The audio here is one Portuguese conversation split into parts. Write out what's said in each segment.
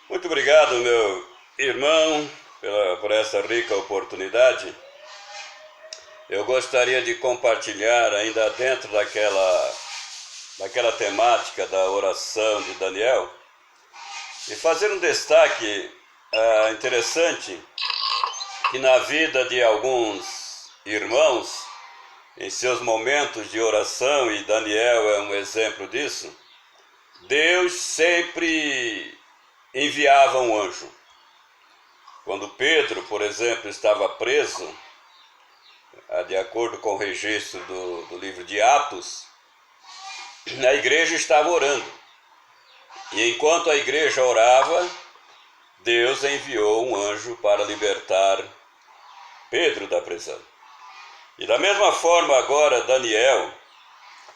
Muito obrigado, meu irmão, por essa rica oportunidade. Eu gostaria de compartilhar, ainda dentro daquela temática da oração de Daniel, e fazer um destaque interessante, que na vida de alguns irmãos, em seus momentos de oração, e Daniel é um exemplo disso, Deus sempre enviava um anjo. Quando Pedro, por exemplo, estava preso, de acordo com o registro do livro de Atos, a igreja estava orando. E enquanto a igreja orava, Deus enviou um anjo para libertar Pedro da prisão. E da mesma forma agora Daniel,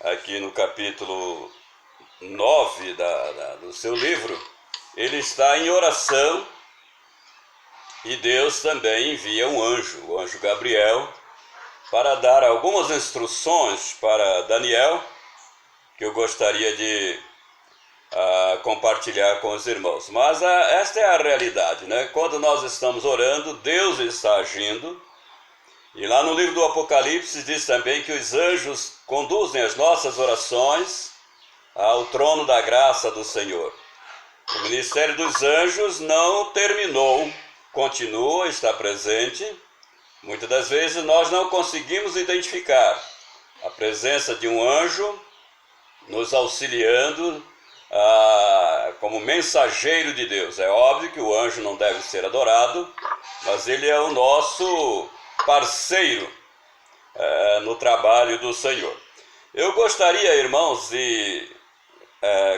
aqui no capítulo 9 do seu livro, ele está em oração e Deus também envia um anjo, o anjo Gabriel, para dar algumas instruções para Daniel, que eu gostaria de compartilhar com os irmãos. Mas esta é a realidade, né? Quando nós estamos orando, Deus está agindo. E lá no livro do Apocalipse diz também que os anjos conduzem as nossas orações ao trono da graça do Senhor. O ministério dos anjos não terminou, continua, está presente. Muitas das vezes nós não conseguimos identificar a presença de um anjo nos auxiliando como mensageiro de Deus. É óbvio que o anjo não deve ser adorado, mas ele é o nosso parceiro no trabalho do Senhor. Eu gostaria, irmãos, de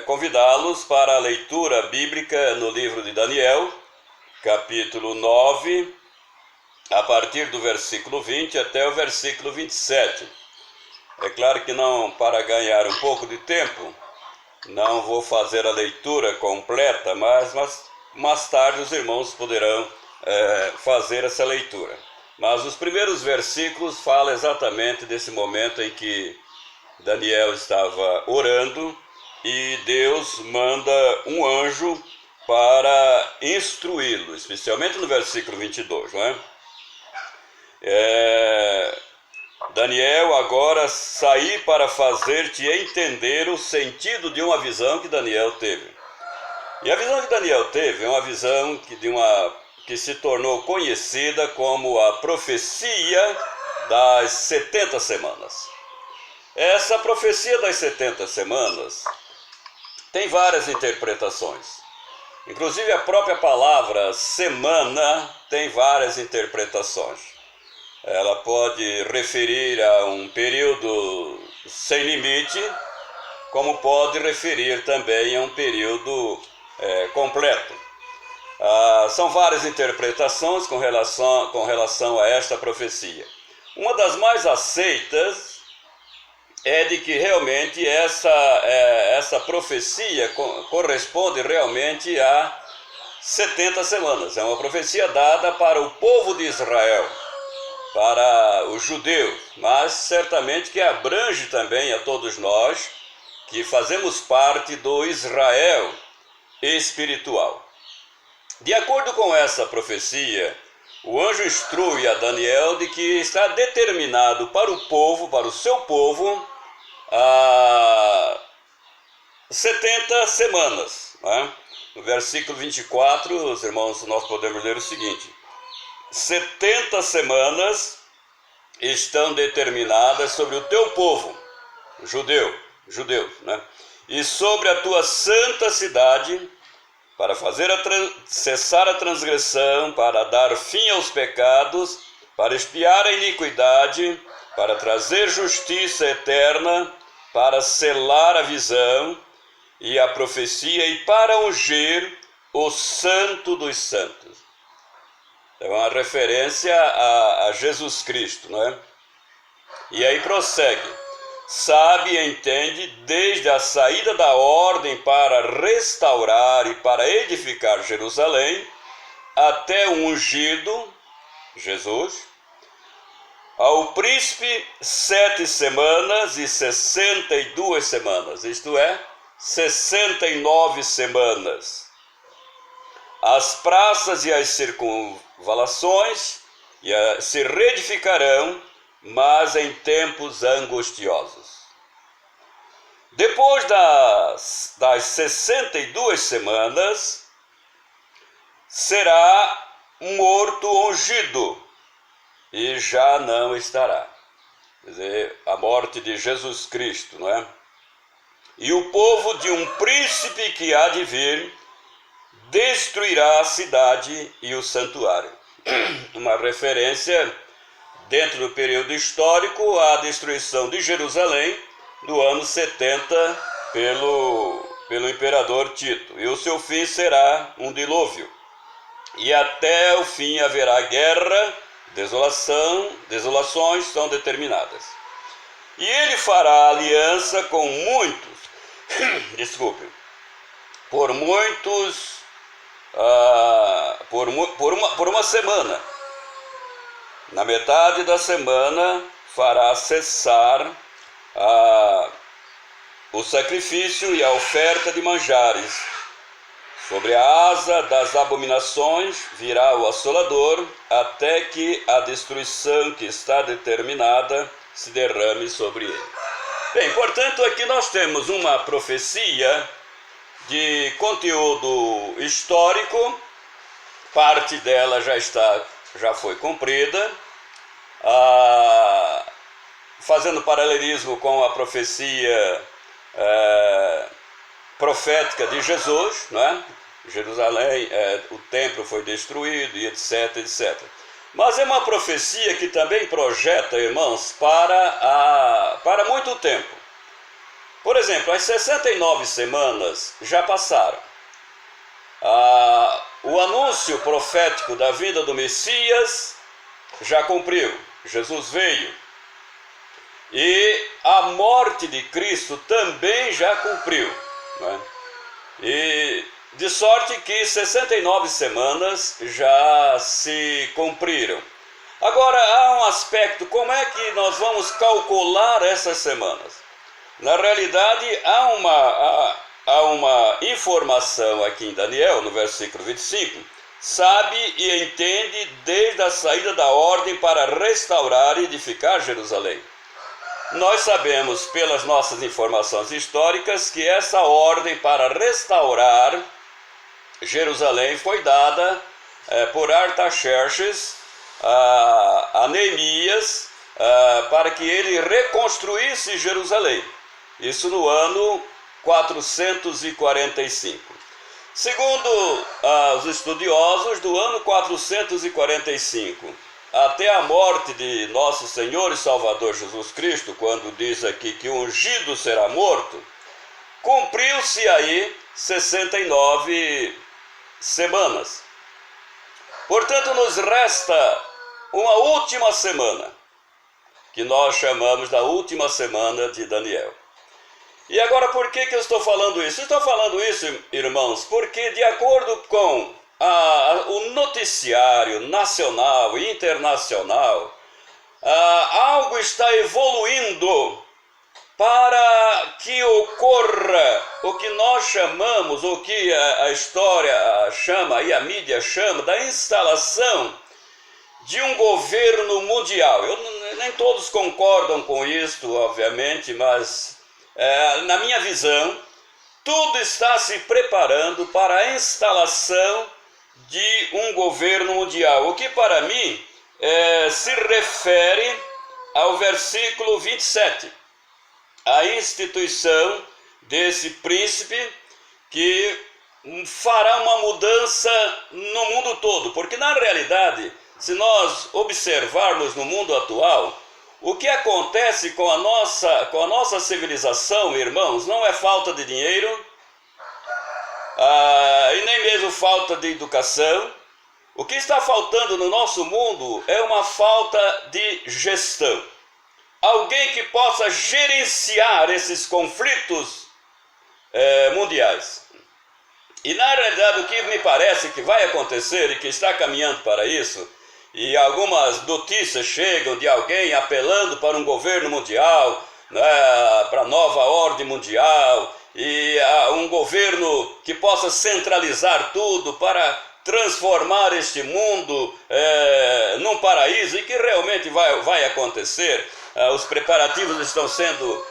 convidá-los para a leitura bíblica no livro de Daniel, capítulo 9, a partir do versículo 20 até o versículo 27. É claro que não, para ganhar um pouco de tempo, não vou fazer a leitura completa, mas mais tarde os irmãos poderão fazer essa leitura. Mas os primeiros versículos falam exatamente desse momento em que Daniel estava orando e Deus manda um anjo para instruí-lo, especialmente no versículo 22, não é? Daniel, agora saí para fazer-te entender o sentido de uma visão que Daniel teve. E a visão que Daniel teve é uma visão que se tornou conhecida como a profecia das 70 semanas. Essa profecia das 70 semanas tem várias interpretações. Inclusive a própria palavra semana tem várias interpretações. Ela pode referir a um período sem limite, como pode referir também a um período completo. São várias interpretações com relação a esta profecia. Uma das mais aceitas é de que realmente essa profecia corresponde realmente a 70 semanas. É uma profecia dada para o povo de Israel, para os judeus, mas certamente que abrange também a todos nós que fazemos parte do Israel espiritual. De acordo com essa profecia, o anjo instrui a Daniel de que está determinado para o povo, para o seu povo, 70 semanas. Né? No versículo 24, os irmãos, nós podemos ler o seguinte: 70 semanas estão determinadas sobre o teu povo, judeus, né? E sobre a tua santa cidade, para fazer cessar a transgressão, para dar fim aos pecados, para expiar a iniquidade, para trazer justiça eterna, para selar a visão e a profecia e para ungir o santo dos santos. É uma referência a Jesus Cristo, não é? E aí prossegue. Sabe e entende desde a saída da ordem para restaurar e para edificar Jerusalém, até o ungido, Jesus, ao príncipe 7 semanas e 62 semanas, isto é, 69 semanas. as praças e as circunvalações se reedificarão, mas em tempos angustiosos. Depois das 62 semanas, será morto ungido, e já não estará. Quer dizer, a morte de Jesus Cristo, não é? E o povo de um príncipe que há de vir destruirá a cidade e o santuário. Uma referência, dentro do período histórico, à destruição de Jerusalém, do ano 70, pelo imperador Tito. E o seu fim será um dilúvio. E até o fim haverá guerra, desolações são determinadas. E ele fará aliança com muitos, por uma semana. Na metade da semana fará cessar o sacrifício e a oferta de manjares. Sobre a asa das abominações virá o assolador, até que a destruição que está determinada se derrame sobre ele. Bem, portanto, aqui nós temos uma profecia de conteúdo histórico, parte dela já foi cumprida, fazendo paralelismo com a profecia profética de Jesus, não é? Jerusalém, o templo foi destruído e etc, etc. Mas é uma profecia que também projeta, irmãos, para muito tempo. Por exemplo, as 69 semanas já passaram. O anúncio profético da vinda do Messias já cumpriu. Jesus veio. E a morte de Cristo também já cumpriu. Não é? E de sorte que 69 semanas já se cumpriram. Agora, há um aspecto, como é que nós vamos calcular essas semanas? Na realidade, há uma informação aqui em Daniel, no versículo 25, sabe e entende desde a saída da ordem para restaurar e edificar Jerusalém. Nós sabemos, pelas nossas informações históricas, que essa ordem para restaurar Jerusalém foi dada por Artaxerxes a Neemias para que ele reconstruísse Jerusalém. Isso no ano 445. Segundo os estudiosos, do ano 445 até a morte de nosso Senhor e Salvador Jesus Cristo, quando diz aqui que o ungido será morto, cumpriu-se aí 69 semanas. Portanto, nos resta uma última semana, que nós chamamos da última semana de Daniel. E agora, por que eu estou falando isso? Estou falando isso, irmãos, porque de acordo com o noticiário nacional e internacional, algo está evoluindo para que ocorra o que nós chamamos, o que a história chama e a mídia chama, da instalação de um governo mundial. Nem todos concordam com isto, obviamente, mas na minha visão, tudo está se preparando para a instalação de um governo mundial, o que para mim se refere ao versículo 27, a instituição desse príncipe que fará uma mudança no mundo todo, porque na realidade, se nós observarmos no mundo atual, o que acontece com a nossa civilização, irmãos, não é falta de dinheiro, e nem mesmo falta de educação. O que está faltando no nosso mundo é uma falta de gestão. Alguém que possa gerenciar esses conflitos mundiais. E na realidade o que me parece que vai acontecer e que está caminhando para isso, e algumas notícias chegam de alguém apelando para um governo mundial, né, para a nova ordem mundial, e um governo que possa centralizar tudo para transformar este mundo num paraíso, e que realmente vai acontecer. Os preparativos estão sendo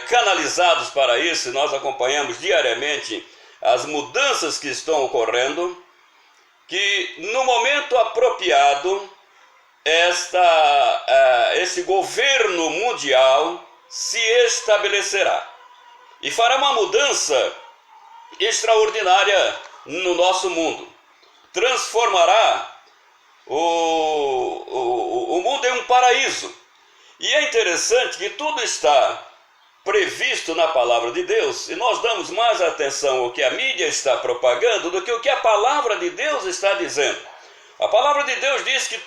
canalizados para isso, e nós acompanhamos diariamente as mudanças que estão ocorrendo, que no momento apropriado esse governo mundial se estabelecerá e fará uma mudança extraordinária no nosso mundo. Transformará o mundo em um paraíso. E é interessante que tudo está previsto na palavra de Deus, e nós damos mais atenção ao que a mídia está propagando do que o que a palavra de Deus está dizendo. A palavra de Deus diz que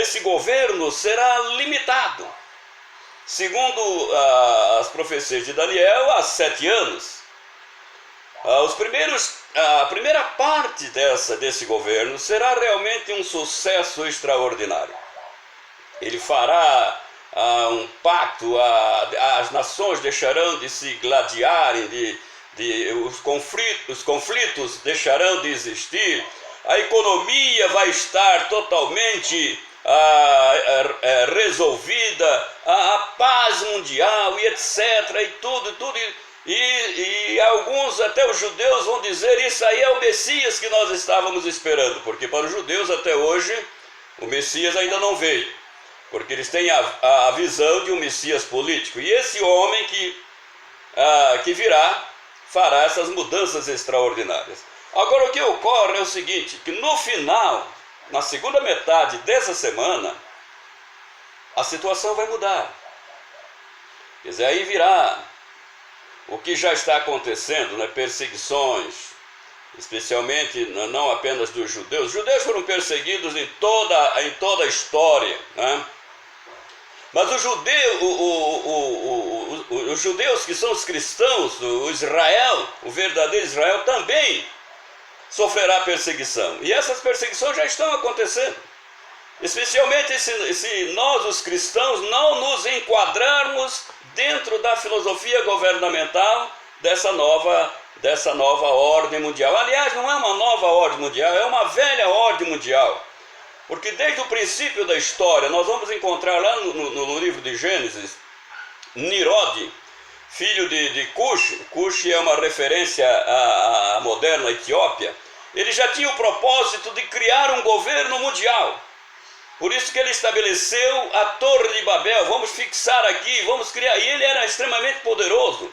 esse governo será limitado, segundo as profecias de Daniel, há 7 anos. A primeira parte desse governo será realmente um sucesso extraordinário. Ele fará um pacto, as nações deixarão de se gladiarem, os conflitos deixarão de existir, a economia vai estar totalmente resolvida, a paz mundial e etc. E tudo. E alguns, até os judeus, vão dizer: isso aí é o Messias que nós estávamos esperando, porque para os judeus até hoje o Messias ainda não veio, porque eles têm a visão de um Messias político. E esse homem que virá fará essas mudanças extraordinárias. Agora, o que ocorre é o seguinte, que no final, na segunda metade dessa semana, a situação vai mudar. Quer dizer, aí virá o que já está acontecendo, né? Perseguições, especialmente não apenas dos judeus. Os judeus foram perseguidos em toda a história, né? Mas os judeus que são os cristãos, o Israel, o verdadeiro Israel, também sofrerá perseguição. E essas perseguições já estão acontecendo. Especialmente se nós, os cristãos, não nos enquadrarmos dentro da filosofia governamental dessa nova ordem mundial. Aliás, não é uma nova ordem mundial, é uma velha ordem mundial. Porque desde o princípio da história, nós vamos encontrar lá no livro de Gênesis, Nimrod, filho de Cush. Cush é uma referência à moderna Etiópia. Ele já tinha o propósito de criar um governo mundial. Por isso que ele estabeleceu a Torre de Babel. Vamos fixar aqui, vamos criar. E ele era extremamente poderoso.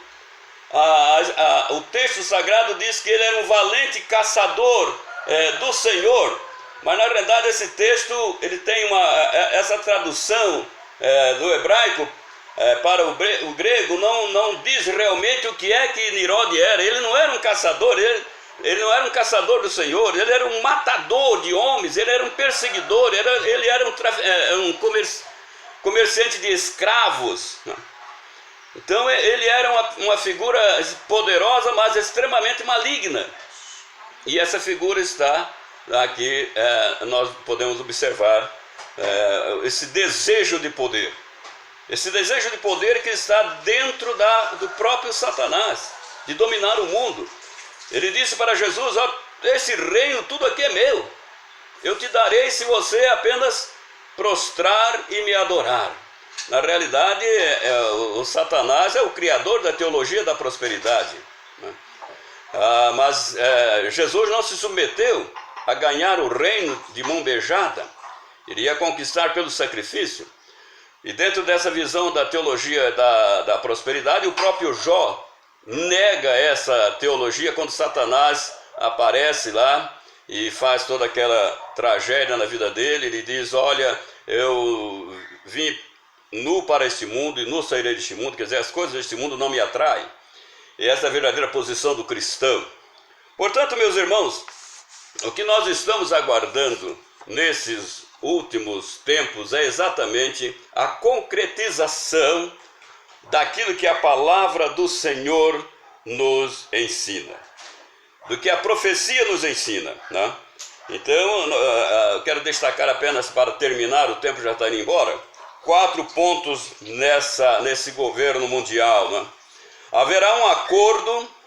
O texto sagrado diz que ele era um valente caçador do Senhor. Mas na realidade esse texto ele tem essa tradução do hebraico para o grego não diz realmente o que é que Nimrod era. Ele não era um caçador, ele não era um caçador do Senhor, ele era um matador de homens, ele era um perseguidor, ele era um comerciante de escravos. Então ele era uma figura poderosa, mas extremamente maligna. E essa figura está aqui, nós podemos observar esse desejo de poder. Esse desejo de poder que está dentro do próprio Satanás, de dominar o mundo. Ele disse para Jesus: esse reino, tudo aqui é meu. Eu te darei se você apenas prostrar e me adorar. Na realidade, o Satanás é o criador da teologia da prosperidade. Mas Jesus não se submeteu a ganhar o reino de mão beijada. Iria conquistar pelo sacrifício. E dentro dessa visão da teologia da prosperidade, o próprio Jó nega essa teologia quando Satanás aparece lá e faz toda aquela tragédia na vida dele. Ele diz: olha, eu vim nu para este mundo e nu sairei deste mundo. Quer dizer, as coisas deste mundo não me atraem. E essa é a verdadeira posição do cristão. Portanto, meus irmãos, o que nós estamos aguardando nesses últimos tempos é exatamente a concretização daquilo que a palavra do Senhor nos ensina, do que a profecia nos ensina, né? Então, eu quero destacar apenas, para terminar, o tempo já está indo embora, 4 pontos nesse governo mundial, né? Haverá um acordo